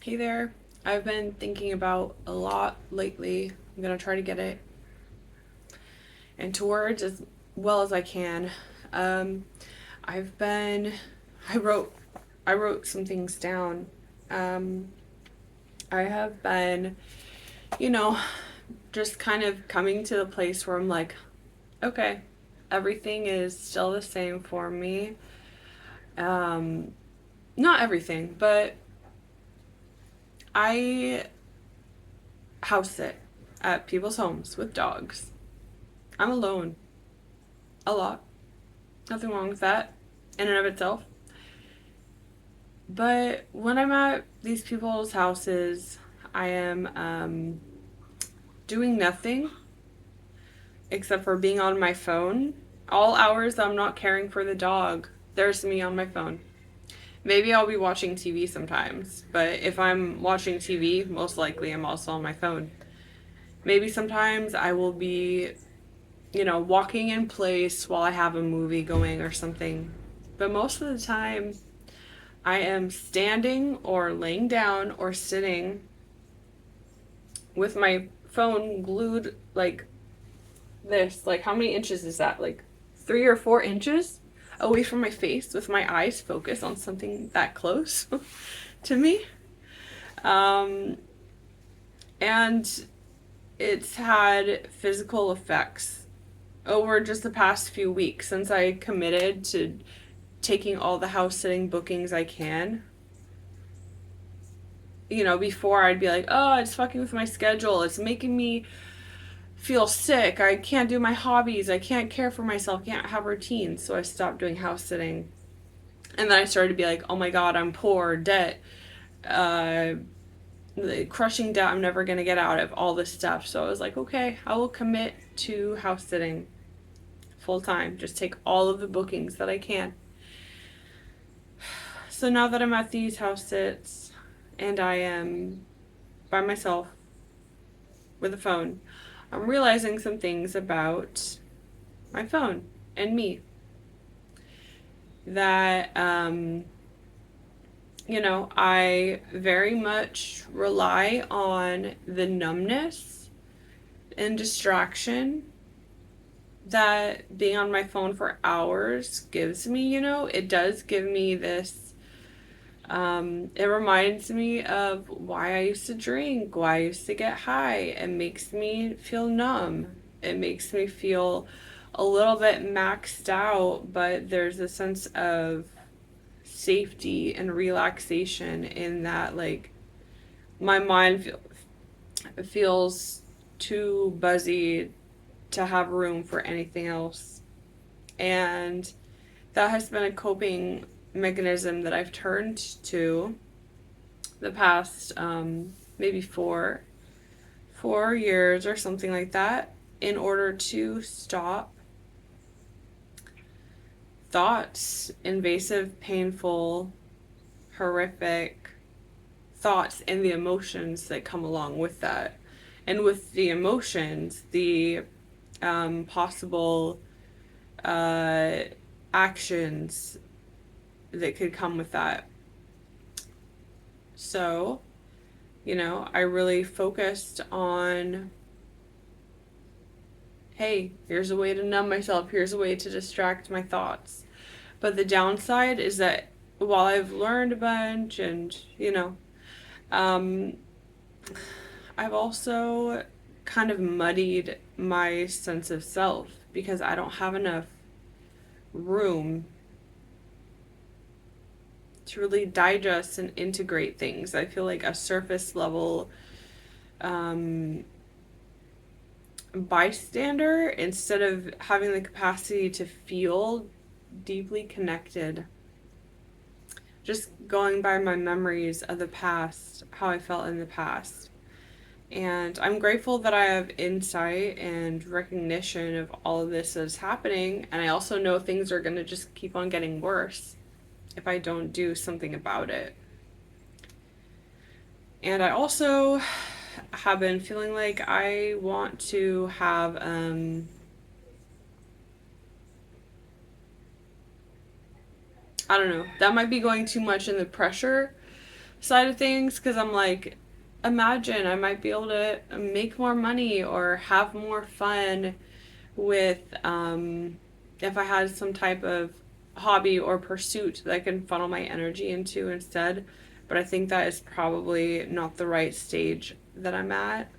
Hey there. I've been thinking about a lot lately. I'm gonna try to get it into words as well as I can. Um, I've been, I wrote, I wrote some things down. Um, I have been, you know, just kind of coming to the place where I'm like, okay, everything is still the same for me. Um, Not everything, but I house sit at people's homes with dogs. I'm alone a lot. Nothing wrong with that in and of itself. But when I'm at these people's houses, I am doing nothing except for being on my phone. All hours I'm not caring for the dog, there's me on my phone. Maybe I'll be watching TV sometimes, but if I'm watching TV, most likely I'm also on my phone. Maybe sometimes I will be, walking in place while I have a movie going or something. But most of the time, I am standing or laying down or sitting with my phone glued like this. Like, how many inches is that? Like 3 or 4 inches away from my face with my eyes focused on something that close to me. Um, and it's had physical effects over just the past few weeks since I committed to taking all the house sitting bookings I can. Before I'd be like, oh, it's fucking with my schedule. It's making me feel sick. I can't do my hobbies. I can't care for myself. Can't have routines. So I stopped doing house sitting. And then I started to be like, oh my God, I'm poor, debt, uh, crushing debt I'm never going to get out of, all this stuff. So I was like, okay, I will commit to house sitting full time. Just take all of the bookings that I can. So now that I'm at these house sits and I am by myself with a phone, I'm realizing some things about my phone and me that, I very much rely on the numbness and distraction that being on my phone for hours gives me. It does give me this. It reminds me of why I used to drink, why I used to get high. It makes me feel numb. It makes me feel a little bit maxed out, but there's a sense of safety and relaxation in that, like, my mind feels too buzzy to have room for anything else. And that has been a coping mechanism that I've turned to the past maybe four years or something like that, in order to stop thoughts, invasive, painful, horrific thoughts, and the emotions that come along with that. And with the emotions, the possible uh, actions that could come with that. So, I really focused on, hey, here's a way to numb myself, here's a way to distract my thoughts. But the downside is that while I've learned a bunch and, um, I've also kind of muddied my sense of self because I don't have enough room to really digest and integrate things. I feel like a surface level um, bystander instead of having the capacity to feel deeply connected. Just going by my memories of the past, how I felt in the past. And I'm grateful that I have insight and recognition of all of this that's happening. And I also know things are going to just keep on getting worse if I don't do something about it. And I also have been feeling like I want to have I don't know, that might be going too much in the pressure side of things because I'm like, imagine I might be able to make more money or have more fun with if I had some type of hobby or pursuit that I can funnel my energy into instead. But I think that is probably not the right stage that I'm at.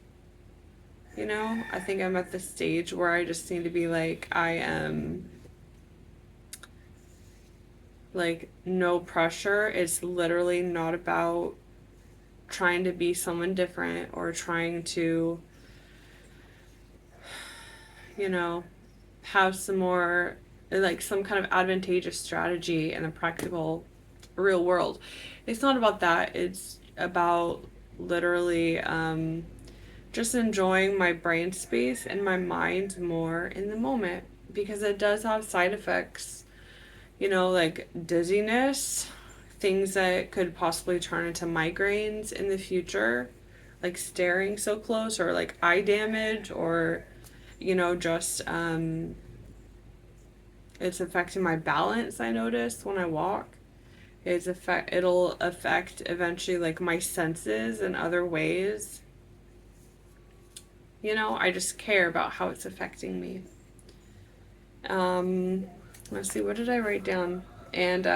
You know, I think I'm at the stage where I just need to be like, I am like no pressure. It's literally not about trying to be someone different or trying to, you know, have some more, like some kind of advantageous strategy in the practical real world. It's not about that. It's about literally just enjoying my brain space and my mind more in the moment because it does have side effects, you know, like dizziness, things that could possibly turn into migraines in the future, like staring so close, or like eye damage, or, you know, just it's affecting my balance. I notice when I walk. It'll affect eventually like my senses in other ways. You know, I just care about how it's affecting me. Um, let's see, what did I write down? And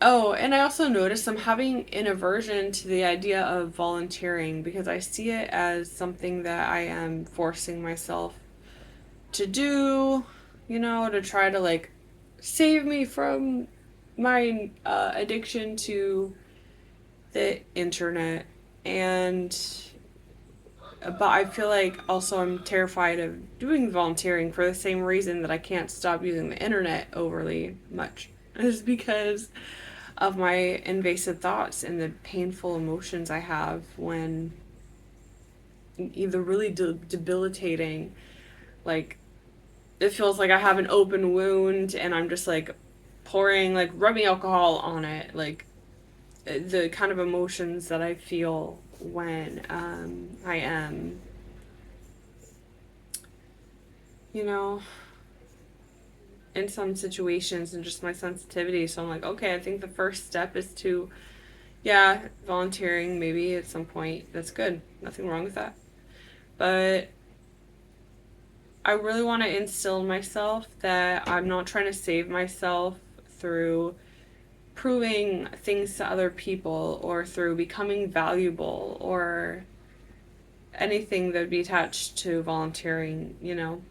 oh, and I also noticed I'm having an aversion to the idea of volunteering because I see it as something that I am forcing myself to do, you know, to try to like save me from my addiction to the internet. And but I feel like also I'm terrified of doing volunteering for the same reason that I can't stop using the internet overly much, is because of my invasive thoughts and the painful emotions I have when either really debilitating, like it feels like I have an open wound and I'm just like pouring like rubbing alcohol on it, like the kind of emotions that I feel when I am, you know, in some situations and just my sensitivity. So I'm like, okay, I think the first step is to, yeah, volunteering maybe at some point. That's good. Nothing wrong with that. But I really want to instill in myself that I'm not trying to save myself through proving things to other people or through becoming valuable or anything that would be attached to volunteering, you know.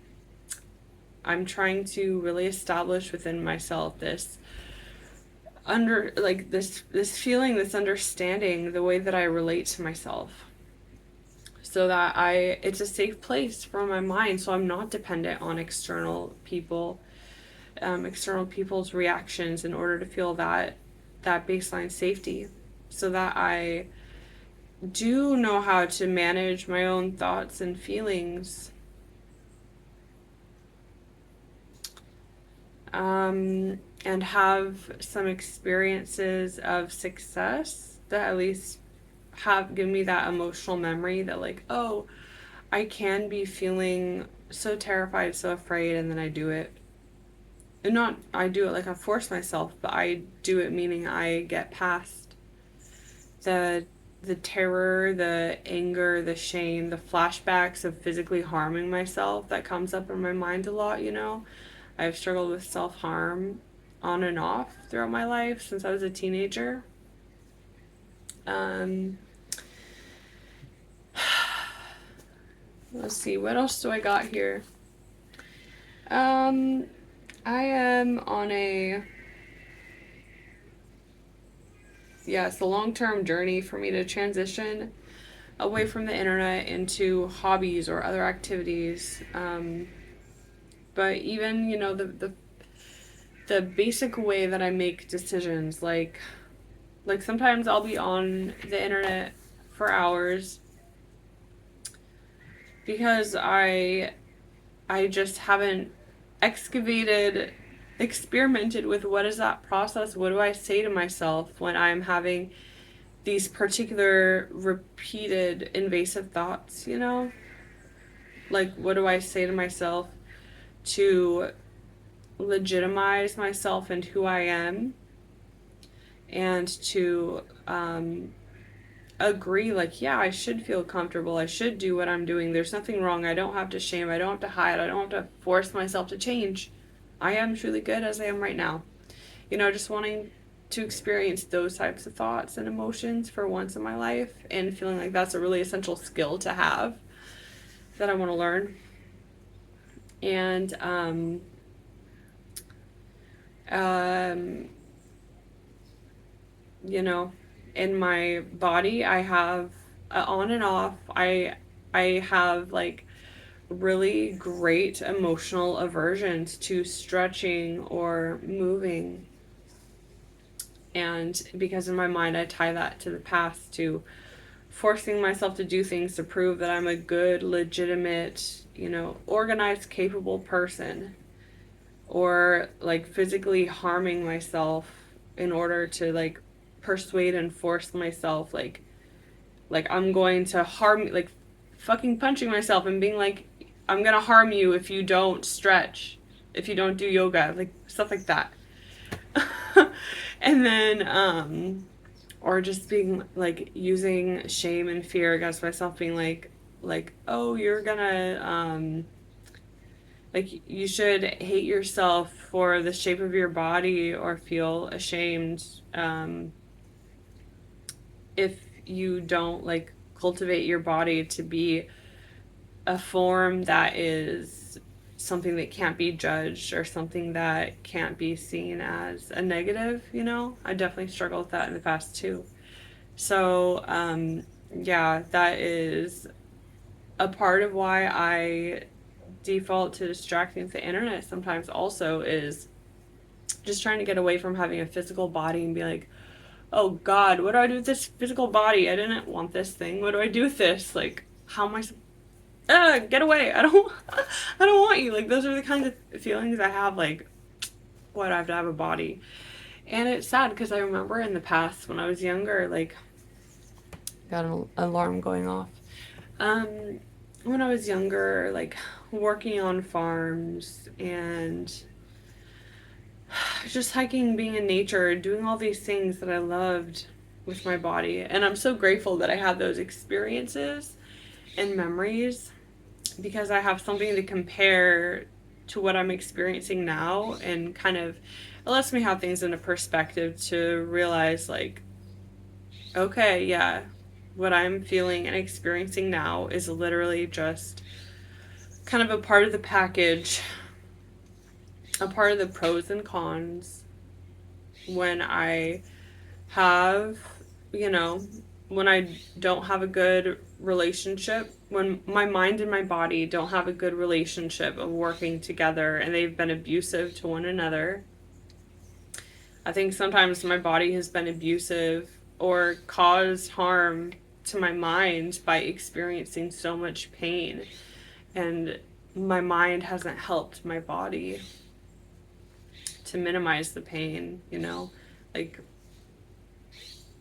I'm trying to really establish within myself this under like this feeling, this understanding, the way that I relate to myself, so that I it's a safe place for my mind, so I'm not dependent on external people's reactions in order to feel that baseline safety, so that I do know how to manage my own thoughts and feelings, and have some experiences of success that at least have given me that emotional memory that like, oh, I can be feeling so terrified, so afraid, and then I do it. And not I do it like I force myself, but I do it meaning I get past the the terror, the anger, the shame, the flashbacks of physically harming myself that comes up in my mind a lot, you know. I've struggled with self-harm on and off throughout my life since I was a teenager. Um, let's see, what else do I got here? Um, I am on a yeah, it's a long-term journey for me to transition away from the internet into hobbies or other activities. But even, you know, the basic way that I make decisions, like sometimes I'll be on the internet for hours because I just haven't excavated, experimented with what is that process? What do I say to myself when I'm having these particular repeated invasive thoughts, you know? Like, what do I say to myself to legitimize myself and who I am and to agree, like, yeah, I should feel comfortable. I should do what I'm doing. There's nothing wrong. I don't have to shame. I don't have to hide. I don't have to force myself to change. I am truly good as I am right now. Just wanting to experience those types of thoughts and emotions for once in my life, and feeling like that's a really essential skill to have that I want to learn. And um, you know, in my body, I have on and off. I have like really great emotional aversions to stretching or moving. And because in my mind, I tie that to the past, to forcing myself to do things to prove that I'm a good, legitimate, organized, capable person, or like physically harming myself in order to like persuade and force myself, like I'm going to harm, like fucking punching myself and being like, I'm gonna harm you if you don't stretch, if you don't do yoga, like stuff like that. And then or just being like using shame and fear against myself, being like, oh, you're gonna like, you should hate yourself for the shape of your body or feel ashamed if you don't like cultivate your body to be a form that is something that can't be judged, or something that can't be seen as a negative. I definitely struggled with that in the past too. So yeah, that is a part of why I default to distracting with the internet sometimes, also, is just trying to get away from having a physical body and be like, oh God, what do I do with this physical body? I didn't want this thing. What do I do with this? Like, how am I get away. I don't want you. Like, those are the kinds of feelings I have, like, what, I have to have a body. And it's sad because I remember in the past when I was younger, like, got an alarm going off. When I was younger, like, working on farms and just hiking, being in nature, doing all these things that I loved with my body. And I'm so grateful that I had those experiences and memories, because I have something to compare to what I'm experiencing now, and kind of it lets me have things in a perspective to realize, like, okay, yeah, what I'm feeling and experiencing now is literally just kind of a part of the package, a part of the pros and cons. When I have, you know, when I don't have a good relationship, when my mind and my body don't have a good relationship of working together and they've been abusive to one another. I think sometimes my body has been abusive or caused harm to my mind by experiencing so much pain, and my mind hasn't helped my body to minimize the pain, like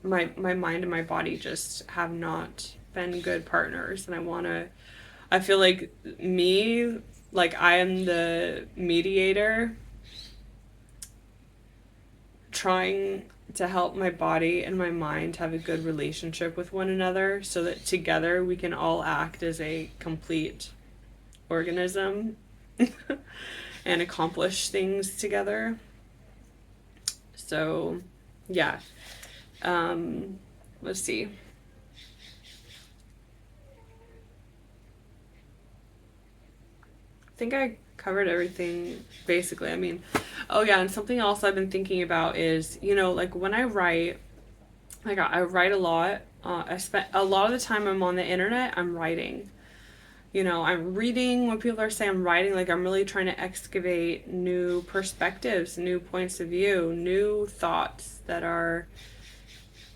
my mind and my body just have not been good partners. And I feel like I am the mediator, trying to help my body and my mind have a good relationship with one another, so that together we can all act as a complete organism and accomplish things together. So yeah, let's see. I think I covered everything basically. I mean, oh yeah, and something else I've been thinking about is, like, when I write, like, I write a lot. I spent a lot of the time I'm on the internet, I'm writing. I'm reading what people are saying, I'm writing, like, I'm really trying to excavate new perspectives, new points of view, new thoughts that are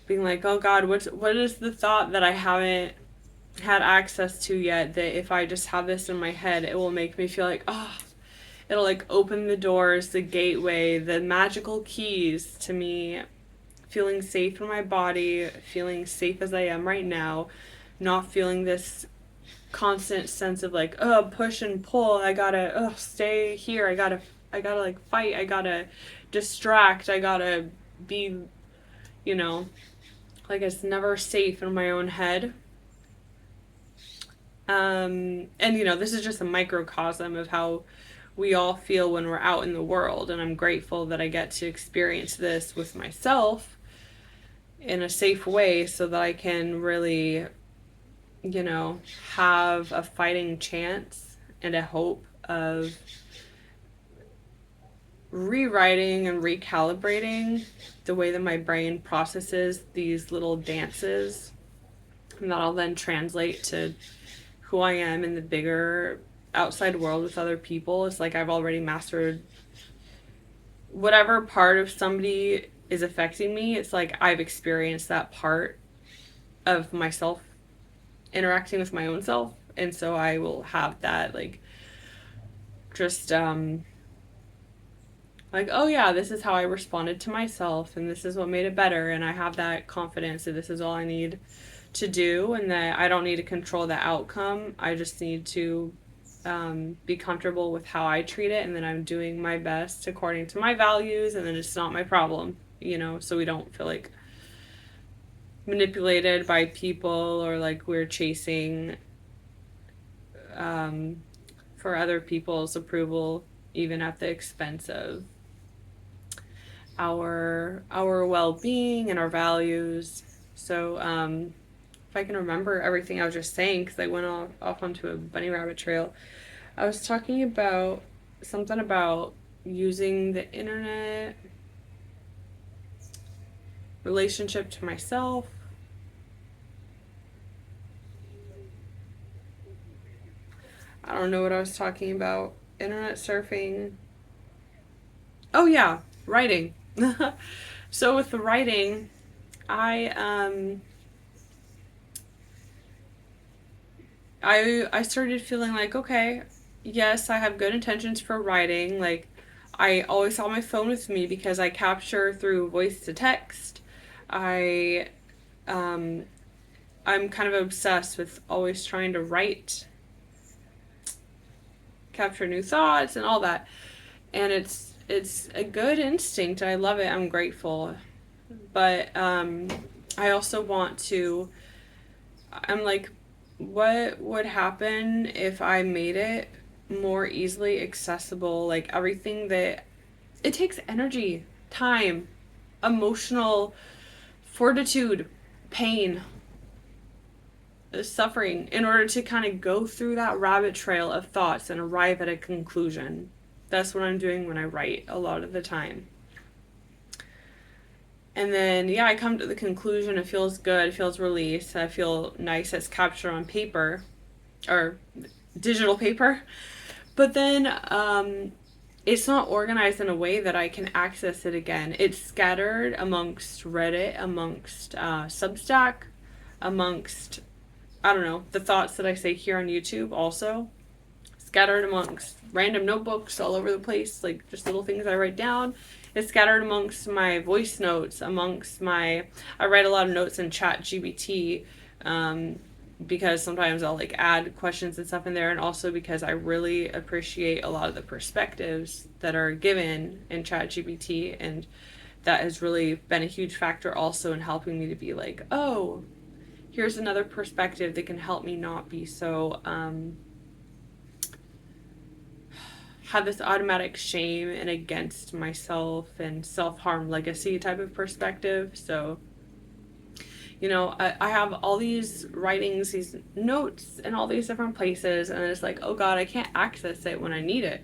being like, oh God, what is the thought that I haven't had access to yet, that if I just have this in my head, it will make me feel like, oh, it'll like open the doors, the gateway, the magical keys to me feeling safe in my body, feeling safe as I am right now, not feeling this constant sense of like, oh, push and pull, I gotta stay here, I gotta like fight, I gotta distract, I gotta be, you know, like it's never safe in my own head. And this is just a microcosm of how we all feel when we're out in the world. And I'm grateful that I get to experience this with myself in a safe way so that I can really, have a fighting chance and a hope of rewriting and recalibrating the way that my brain processes these little dances. And that'll then translate to who I am in the bigger outside world with other people. It's like I've already mastered whatever part of somebody is affecting me. It's like I've experienced that part of myself interacting with my own self. And so I will have that, like, just, like, oh yeah, this is how I responded to myself, and this is what made it better. And I have that confidence that this is all I need to do, and that I don't need to control the outcome. I just need to be comfortable with how I treat it, and then I'm doing my best according to my values, and then it's not my problem, so we don't feel like manipulated by people or like we're chasing for other people's approval, even at the expense of our well-being and our values. So if I can remember everything I was just saying, because I went off onto a bunny rabbit trail, I was talking about something about using the internet, relationship to myself. I don't know what I was talking about. Internet surfing. Oh yeah, writing. So with the writing, I I started feeling like, okay, yes, I have good intentions for writing. Like, I always have my phone with me because I capture through voice to text. I um I'm kind of obsessed with always trying to write, capture new thoughts and all that. And it's a good instinct. I love it. I'm grateful. But I also want to, I'm like, what would happen if I made it more easily accessible? Like everything that it takes energy, time, emotional fortitude, pain, suffering in order to kind of go through that rabbit trail of thoughts and arrive at a conclusion. That's what I'm doing when I write a lot of the time. And then, yeah, I come to the conclusion. It feels good. It feels released. I feel nice as captured on paper or digital paper. But then it's not organized in a way that I can access it again. It's scattered amongst Reddit, amongst Substack, amongst, I don't know, the thoughts that I say here on YouTube also. Scattered amongst random notebooks all over the place, like just little things I write down. It's scattered amongst my voice notes, I write a lot of notes in Chat GBT, because sometimes I'll like add questions and stuff in there, and also because I really appreciate a lot of the perspectives that are given in Chat GBT, and that has really been a huge factor also in helping me to be like, oh, here's another perspective that can help me not be so have this automatic shame and against myself and self-harm legacy type of perspective. So, I have all these writings, these notes in all these different places, and it's like, oh God, I can't access it when I need it.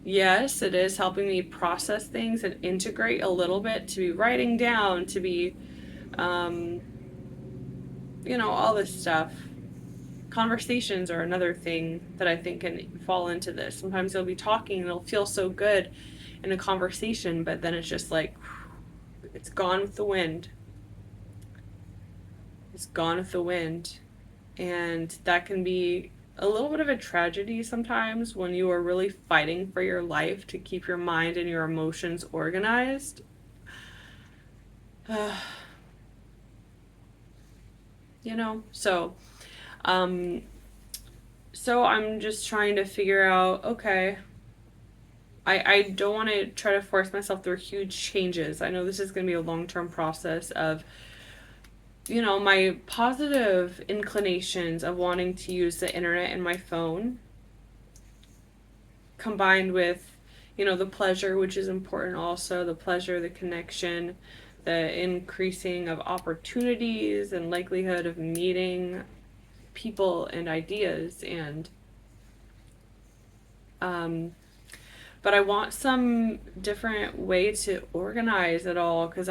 Yes, it is helping me process things and integrate a little bit, to be writing down, to be, all this stuff. Conversations are another thing that I think can fall into this. Sometimes you'll be talking and it'll feel so good in a conversation, but then it's just like, it's gone with the wind. It's gone with the wind. And that can be a little bit of a tragedy sometimes when you are really fighting for your life to keep your mind and your emotions organized. So so I'm just trying to figure out, okay, I don't want to try to force myself through huge changes. I know this is going to be a long-term process of, my positive inclinations of wanting to use the internet and my phone combined with, the pleasure, which is important also, the pleasure, the connection, the increasing of opportunities and likelihood of meeting people and ideas and but I want some different way to organize it all because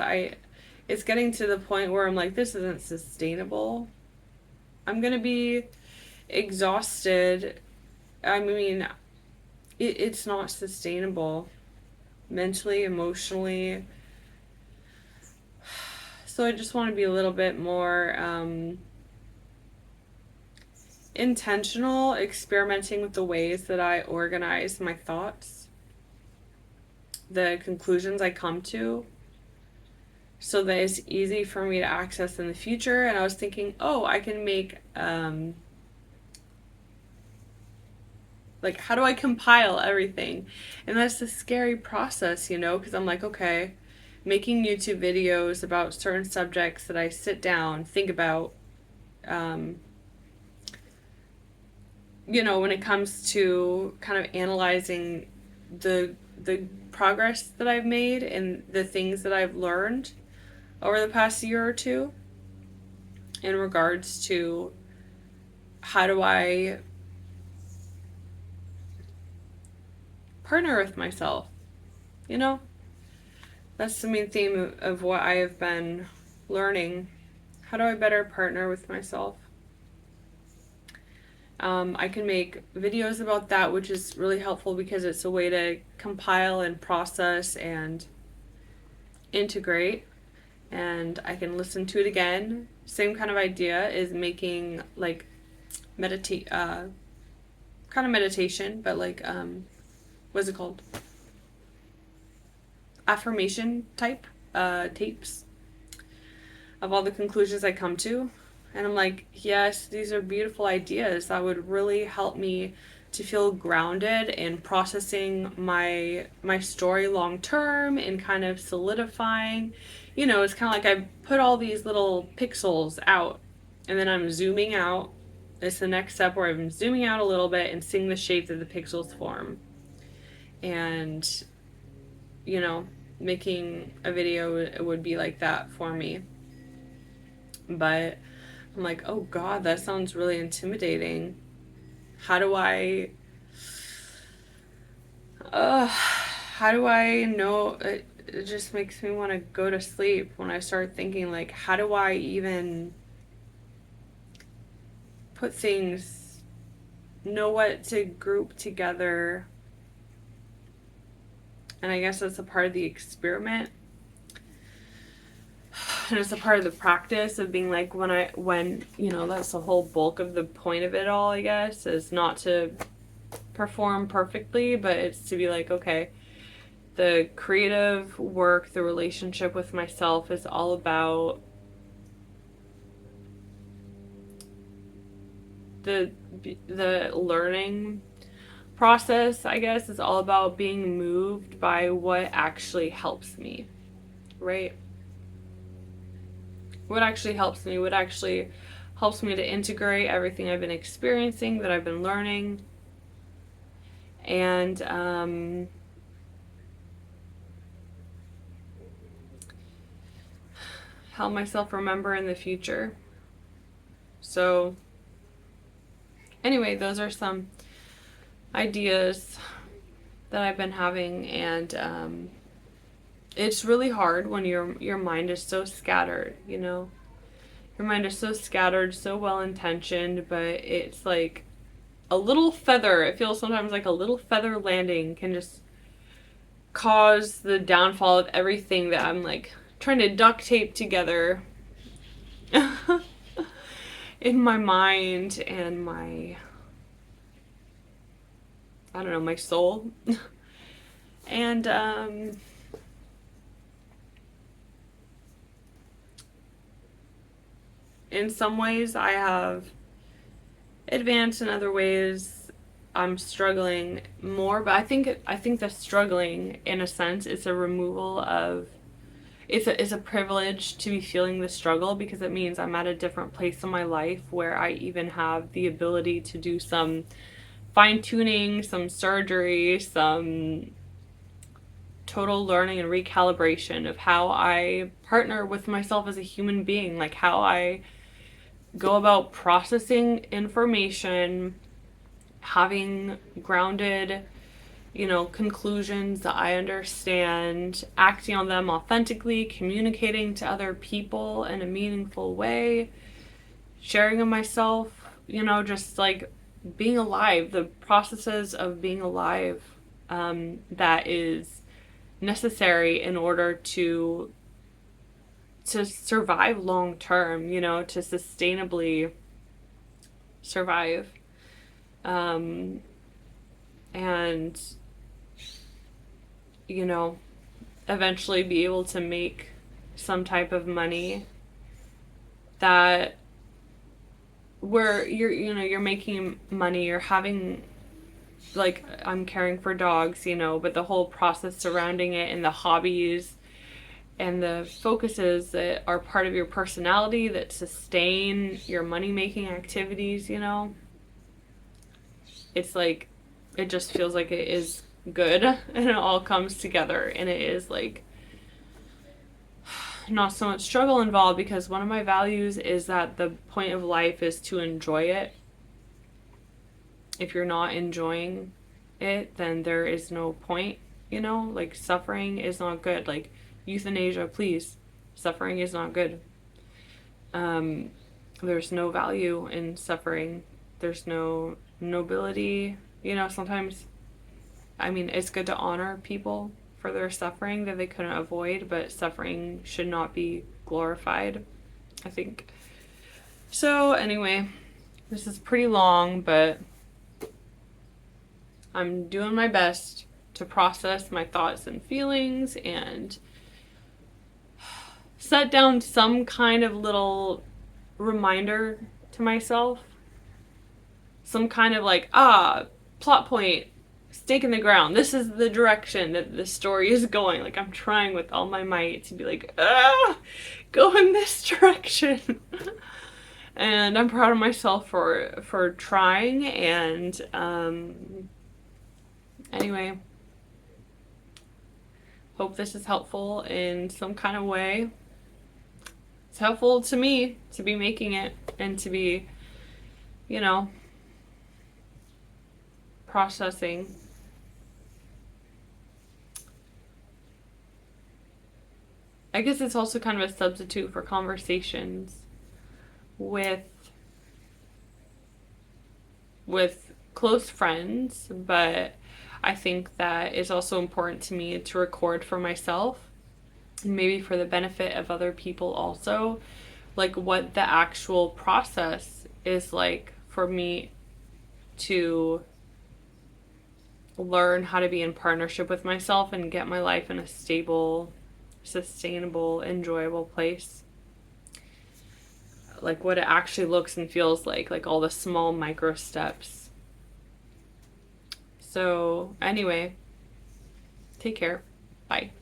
it's getting to the point where I'm like, this isn't sustainable. I'm gonna be exhausted. I mean, it's not sustainable mentally, emotionally. So I just want to be a little bit more intentional, experimenting with the ways that I organize my thoughts, the conclusions I come to, so that it's easy for me to access in the future. And I was thinking, oh, I can make, how do I compile everything? And that's a scary process, because I'm like, okay, making YouTube videos about certain subjects that I sit down, think about, when it comes to kind of analyzing the progress that I've made and the things that I've learned over the past year or two in regards to how do I partner with myself. That's the main theme of what I have been learning. How do I better partner with myself? I can make videos about that, which is really helpful because it's a way to compile and process and integrate, and I can listen to it again. Same kind of idea is making kind of meditation, but what's it called? Affirmation type tapes of all the conclusions I come to. And I'm like, yes, these are beautiful ideas that would really help me to feel grounded in processing my story long term and kind of solidifying. It's kind of like I put all these little pixels out and then I'm zooming out. It's the next step where I'm zooming out a little bit and seeing the shape that the pixels form. And, making a video would be like that for me. But I'm like, oh God, that sounds really intimidating. How do I know? It just makes me want to go to sleep when I start thinking, how do I even put things, know what to group together? And I guess that's a part of the experiment. And it's a part of the practice of being like, when that's the whole bulk of the point of it all, I guess, is not to perform perfectly, but it's to be like, okay, the creative work, the relationship with myself is all about the learning process, I guess, is all about being moved by what actually helps me, right? What actually helps me to integrate everything I've been experiencing, that I've been learning, and help myself remember in the future. So anyway, those are some ideas that I've been having, and it's really hard when your mind is so scattered, Your mind is so scattered, so well intentioned, but it's like a little feather. It feels sometimes like a little feather landing can just cause the downfall of everything that I'm trying to duct tape together in my mind and my, I don't know, my soul. And in some ways I have advanced, in other ways I'm struggling more, but I think the struggling, in a sense, is a removal of, it's a privilege to be feeling the struggle, because it means I'm at a different place in my life where I even have the ability to do some fine tuning, some surgery, some total learning and recalibration of how I partner with myself as a human being, like how I go about processing information, having grounded, conclusions that I understand, acting on them authentically, communicating to other people in a meaningful way, sharing of myself, just like being alive, the processes of being alive, that is necessary in order to survive long term, to sustainably survive. And, eventually be able to make some type of money that where you're making money, you're having, like, I'm caring for dogs, but the whole process surrounding it and the hobbies and the focuses that are part of your personality that sustain your money making activities, it's like, it just feels like it is good and it all comes together, and it is like not so much struggle involved, because one of my values is that the point of life is to enjoy it. If you're not enjoying it, then there is no point, like suffering is not good. Like euthanasia, please. Suffering is not good. There's no value in suffering. There's no nobility. Sometimes, it's good to honor people for their suffering that they couldn't avoid, but suffering should not be glorified, I think. So, anyway, this is pretty long, but I'm doing my best to process my thoughts and feelings and set down some kind of little reminder to myself. Some kind of like, plot point, stake in the ground. This is the direction that the story is going. Like, I'm trying with all my might to be like, go in this direction. And I'm proud of myself for trying. And anyway, hope this is helpful in some kind of way. It's helpful to me to be making it and to be, processing. I guess it's also kind of a substitute for conversations with close friends, but I think that it's also important to me to record for myself, and maybe for the benefit of other people also, like what the actual process is like for me to learn how to be in partnership with myself and get my life in a stable, sustainable, enjoyable place. Like what it actually looks and feels like all the small micro steps. So anyway, take care. Bye.